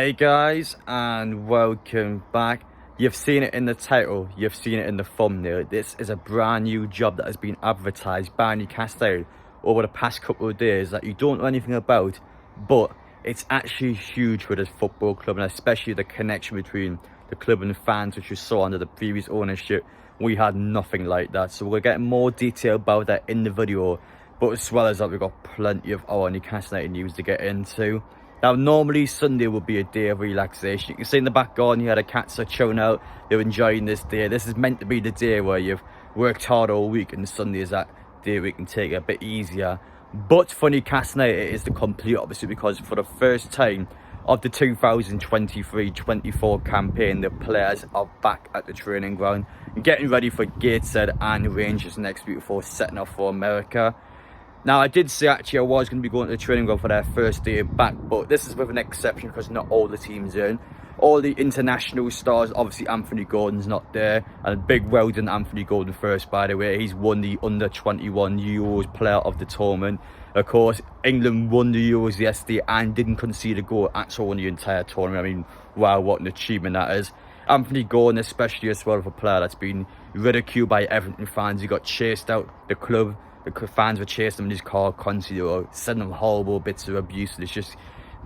Hey guys, and welcome back. You've seen it in the title, you've seen it in the thumbnail. This is a brand new job that has been advertised by Newcastle over the past couple of days that you don't know anything about, but it's actually huge for this football club, and especially the connection between the club and the fans, which you saw under the previous ownership. We had nothing like that, so we're getting more detail about that in the video. But as well as that, we've got plenty of our Newcastle United news to get into. Now, normally Sunday would be a day of relaxation. You can see in the back garden, you had the cats are chilling out. They're enjoying this day. This is meant to be the day where you've worked hard all week, and Sunday is that day we can take it a bit easier. But for Newcastle United, it is the complete opposite, because for the first time of the 2023-24 campaign, the players are back at the training ground, getting ready for Gateshead and Rangers next week before setting off for America. Now, I did say actually I was going to be going to the training ground for their first day back, but this is with an exception because not all the teams are in. All the international stars, obviously Anthony Gordon's not there, and big well done Anthony Gordon first, by the way. He's won the under-21 Euros player of the tournament. Of course, England won the Euros yesterday and didn't concede a goal at all in the entire tournament. I mean, wow, what an achievement that is. Anthony Gordon, especially as well, for a player that's been ridiculed by Everton fans. He got chased out the club. The fans were chasing him in his car constantly, or sending him horrible bits of abuse. And it's just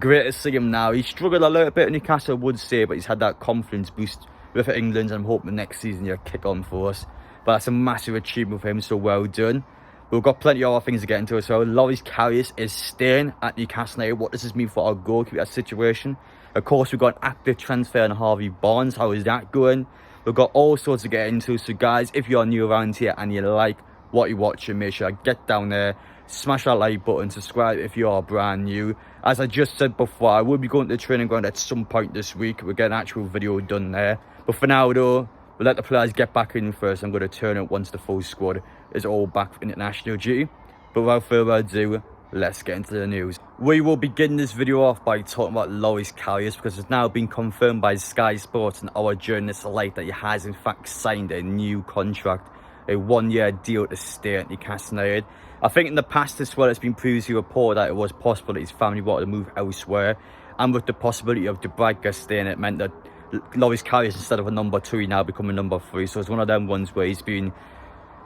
great to see him now. He struggled a little bit in Newcastle, I would say, but he's had that confidence boost with England, and I'm hoping next season he'll kick on for us. But that's a massive achievement for him, so well done. We've got plenty of other things to get into as well. Loris Karius is staying at Newcastle United. What does this mean for our goalkeeper situation? Of course, we've got an active transfer on Harvey Barnes. How is that going? We've got all sorts to get into. So guys, if you're new around here and you like what you're watching, make sure I get down there, smash that like button, subscribe if you are brand new. As I just said before, I will be going to the training ground at some point this week. We'll get an actual video done there. But for now though, we'll let the players get back in first. I'm going to turn it once the full squad is all back for international duty. But without further ado, let's get into the news. We will begin this video off by talking about Loris Karius, because it's now been confirmed by Sky Sports and our journalist alike that he has in fact signed a new contract, a one-year deal to stay at Newcastle United. I think in the past as well, it's been previously reported that it was possible that his family wanted to move elsewhere, and with the possibility of Dubravka staying, it meant that Loris Karius, instead of a number 2, he now become a number 3. So it's one of them ones where he's been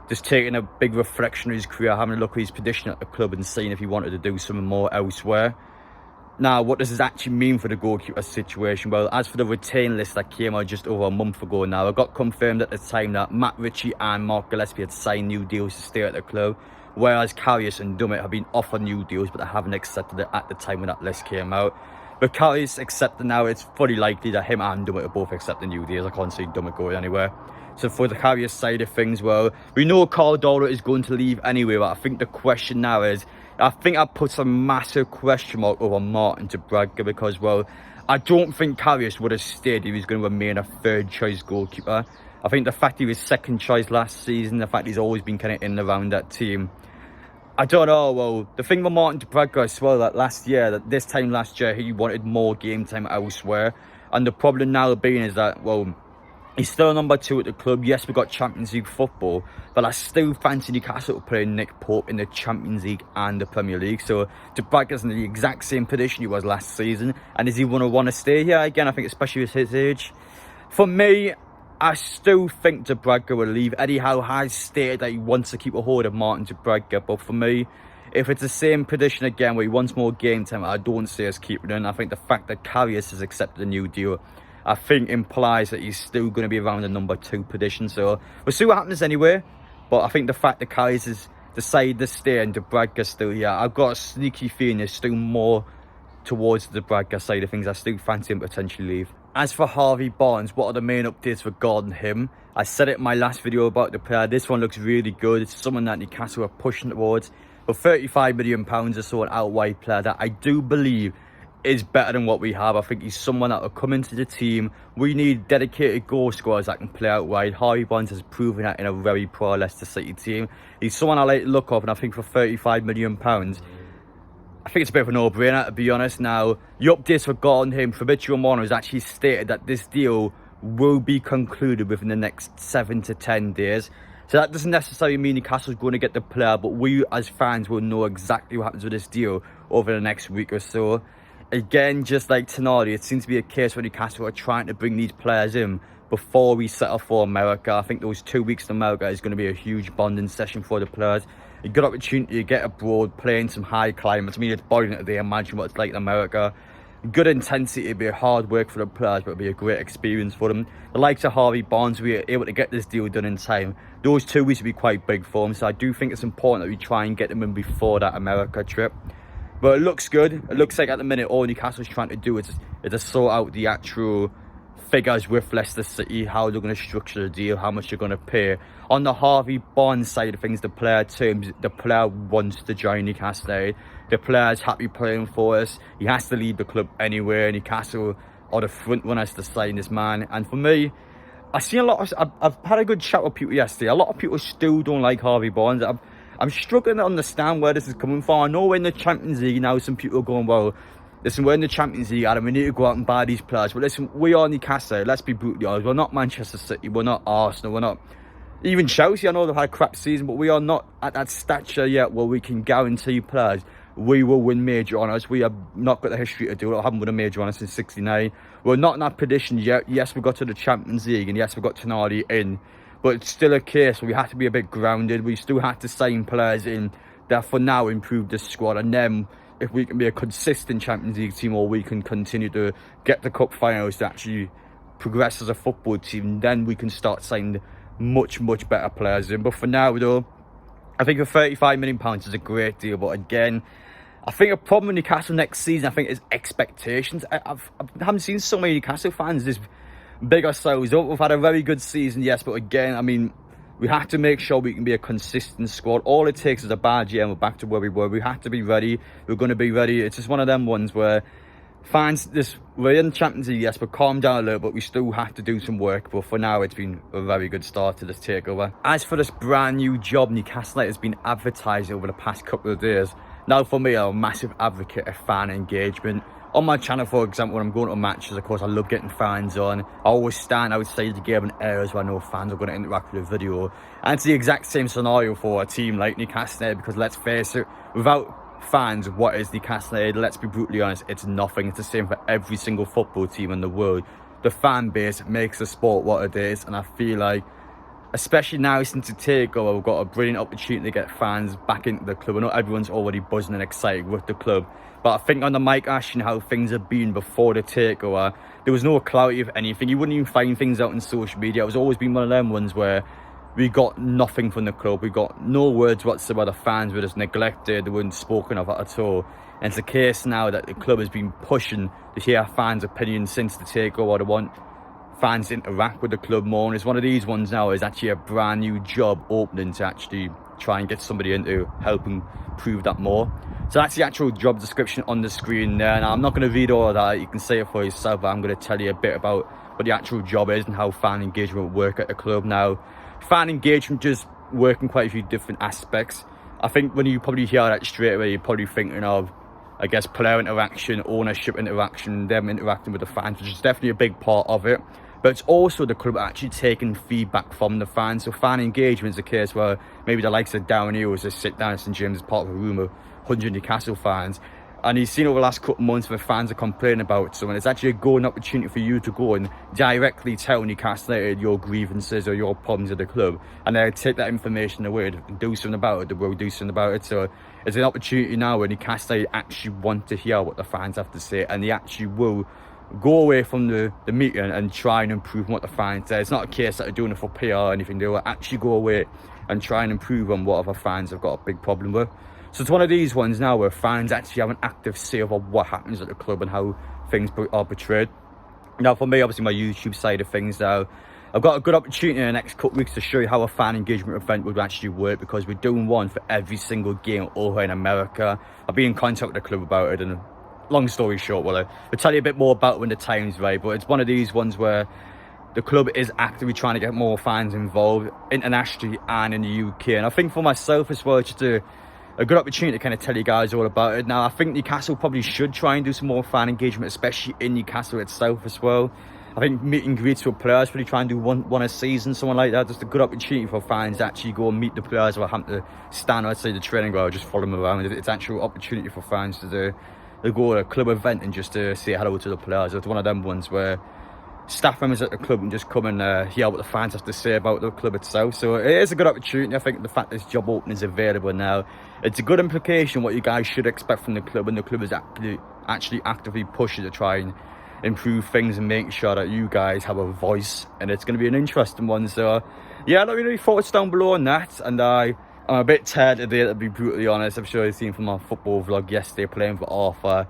just taking a big reflection of his career, having a look at his position at the club and seeing if he wanted to do something more elsewhere. Now, what does this actually mean for the goalkeeper situation? Well, as for the retain list that came out just over a month ago now, it got confirmed at the time that Matt Ritchie and Mark Gillespie had signed new deals to stay at the club, whereas Karius and Dummett have been offered new deals, but they haven't accepted it at the time when that list came out. But Karius accepted now. It's fully likely that him and Dummett will both accept the new deals. I can't see Dummett going anywhere. So for the Karius side of things, well, we know Caldoro is going to leave anyway, but I think the question now is, I think that puts a massive question mark over Martin Dubravka, because, well, I don't think Karius would have stayed if he was going to remain a third choice goalkeeper. I think the fact he was second choice last season, the fact he's always been kind of in and around that team, I don't know. Well, the thing with Martin Dubravka as well, that this time last year, he wanted more game time elsewhere. And the problem now being is that, well, he's still number 2 at the club. Yes, we've got Champions League football, but I still fancy Newcastle playing Nick Pope in the Champions League and the Premier League. So Dubravka's in the exact same position he was last season. And is he going to want to stay here again? I think especially with his age. For me, I still think Dubravka will leave. Eddie Howe has stated that he wants to keep a hold of Martin Dubravka, but for me, if it's the same position again where he wants more game time, I don't see us keeping him. I think the fact that Karius has accepted a new deal, I think implies that he's still going to be around the number 2 position. So we'll see what happens anyway. But I think the fact that Karius has decided to stay and Dubravka's still here, I've got a sneaky feeling there's still more towards the Dubravka side of things. I still fancy him potentially leave. As for Harvey Barnes, what are the main updates regarding him? I said it in my last video about the player. This one looks really good. It's someone that Newcastle are pushing towards. But £35 million or so, an outright player that I do believe is better than what we have. I think he's someone that will come into the team. We need dedicated goal scorers that can play out wide. Harvey Barnes has proven that in a very poor Leicester City team. He's someone I like to look up, and I think for £35 million, I think it's a bit of a no-brainer, to be honest. Now, the updates regarding him, Fabrizio Romano has actually stated that this deal will be concluded within the next 7 to 10 days. So that doesn't necessarily mean Newcastle's going to get the player, but we as fans will know exactly what happens with this deal over the next week or so. again, just like Tonali, it seems to be a case where Newcastle are trying to bring these players in before we set off for America. I think those 2 weeks in America is going to be a huge bonding session for the players. A good opportunity to get abroad, play in some high climates. I mean, it's boiling today. Imagine what it's like in America. Good intensity. It'd be hard work for the players, but it'd be a great experience for them. The likes of Harvey Barnes, we were able to get this deal done in time. Those 2 weeks would be quite big for them, so I do think it's important that we try and get them in before that America trip. But it looks good. It looks like at the minute all Newcastle's trying to do is to sort out the actual figures with Leicester City, how they're going to structure the deal, how much they're going to pay. On the Harvey Barnes side of things, the player terms, the player wants to join Newcastle. The player's happy playing for us. He has to leave the club anywhere. Newcastle are the front runners to sign this man. And for me, I've seen a lot of... I've had a good chat with people yesterday. A lot of people still don't like Harvey Barnes. I'm struggling to understand where this is coming from. I know we're in the Champions League now. Some people are going, well, listen, we're in the Champions League, Adam. We need to go out and buy these players. But listen, we are Newcastle. Let's be brutally honest. We're not Manchester City. We're not Arsenal. We're not even Chelsea. I know they've had a crap season, but we are not at that stature yet where we can guarantee players we will win major honours. We have not got the history to do it. I haven't won a major honour since '69. We're not in that position yet. Yes, we got to the Champions League, and yes, we got Tonali in. But it's still a case where we have to be a bit grounded. We still have to sign players in that for now improve the squad. And then if we can be a consistent Champions League team, or we can continue to get the cup finals to actually progress as a football team, then we can start signing much better players in. But for now though, I think a £35 million is a great deal. But again, I think a problem with Newcastle next season, I think, is expectations. I haven't seen so many Newcastle fans this big ourselves up. We've had a very good season, yes, but again, I mean, we have to make sure we can be a consistent squad. All it takes is a bad year and we're back to where we were. We have to be ready. We're going to be ready. It's just one of them ones where fans, we're in the Champions League, yes, but calm down a little, but we still have to do some work. But for now, it's been a very good start to this takeover. As for this brand new job Newcastle has been advertised over the past couple of days, now for me, I'm a massive advocate of fan engagement. On my channel, for example, when I'm going to matches, of course, I love getting fans on. I always stand outside the game in areas where I know fans are going to interact with the video. And it's the exact same scenario for a team like Newcastle, because let's face it, without fans, what is Newcastle? Let's be brutally honest, it's nothing. It's the same for every single football team in the world. The fan base makes the sport what it is, and I feel like, especially now since the takeover, we've got a brilliant opportunity to get fans back into the club. I know everyone's already buzzing and excited with the club, but I think under Mike Ashton, how things have been before the takeover, there was no clarity of anything. You wouldn't even find things out on social media. It was always been one of them ones where we got nothing from the club. We got no words whatsoever. The fans were just neglected. They weren't spoken of at all. And it's a case now that the club has been pushing to hear fans' opinions since the takeover. They want fans to interact with the club more. And it's one of these ones now is actually a brand new job opening to actually try and get somebody in to help and prove that more. So that's the actual job description on the screen there. Now, I'm not going to read all of that. You can say it for yourself, but I'm going to tell you a bit about what the actual job is and how fan engagement will work at the club. Now, fan engagement just work in quite a few different aspects. I think when you probably hear that straight away, you're probably thinking of, I guess, player interaction, ownership interaction, them interacting with the fans, which is definitely a big part of it. But it's also the club actually taking feedback from the fans. So fan engagement is a case where maybe the likes of Downey or just sit down at St James as part of a room of 100 Newcastle fans. And you've seen over the last couple of months where fans are complaining about someone. It's actually a golden opportunity for you to go and directly tell Newcastle United your grievances or your problems at the club. And they'll take that information away and do something about it. They will do something about it. So it's an opportunity now where Newcastle United actually want to hear what the fans have to say. And they actually will go away from the meeting and try and improve what the fans say. It's not a case that they're doing it for PR or anything. They will actually go away and try and improve on what other fans have got a big problem with. So it's one of these ones now where fans actually have an active say over what happens at the club and how things are portrayed. Now for me, obviously my YouTube side of things now, I've got a good opportunity in the next couple of weeks to show you how a fan engagement event would actually work, because we're doing one for every single game over in America. I'll be in contact with the club about it, and long story short, well, I'll tell you a bit more about it when the time's right. But it's one of these ones where the club is actively trying to get more fans involved internationally and in the UK. And I think for myself as well, it's just a good opportunity to kind of tell you guys all about it. Now, I think Newcastle probably should try and do some more fan engagement, especially in Newcastle itself as well. I think meet and greets with players, really try and do one a season, someone like that. Just a good opportunity for fans to actually go and meet the players without having to stand outside the training ground or just follow them around. It's actual opportunity for fans to do. they go to a club event and just say hello to the players. It's one of them ones where staff members at the club can just come and hear what the fans have to say about the club itself. So it is a good opportunity. I think the fact this job opening is available now, it's a good implication what you guys should expect from the club, and the club is actually actively pushing to try and improve things and make sure that you guys have a voice, and it's going to be an interesting one. So yeah, let me know your thoughts down below on that. And I'm a bit tired today, to be brutally honest. I'm sure you've seen from my football vlog yesterday playing for Arthur.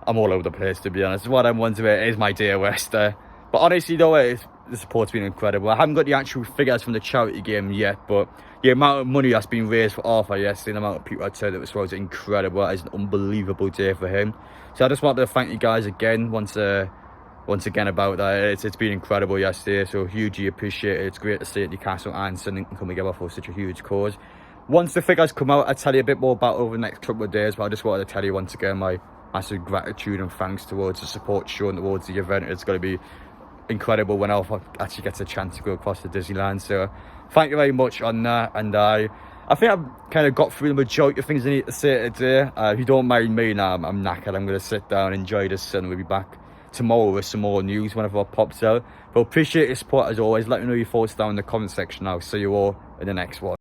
I'm all over the place, to be honest. What I'm wondering, it is my day at Wester. But honestly though, the support's been incredible. I haven't got the actual figures from the charity game yet, but the amount of money that's been raised for Arthur yesterday, the amount of people I'd say that was incredible. It's an unbelievable day for him. So I just wanted to thank you guys again once again about that. It's been incredible yesterday, so hugely appreciate it. It's great to see it, Newcastle and Sunderland can come together for such a huge cause. Once the figures come out, I'll tell you a bit more about it over the next couple of days, but I just wanted to tell you once again my massive gratitude and thanks towards the support shown towards the event. It's going to be incredible when Alpha actually gets a chance to go across to Disneyland. So thank you very much on that, and I think I've kind of got through the majority of things I need to say today. If you don't mind me now, I'm knackered. I'm going to sit down, enjoy the sun. We'll be back tomorrow with some more news whenever it pops out. But appreciate your support as always. Let me know your thoughts down in the comment section. I'll see you all in the next one.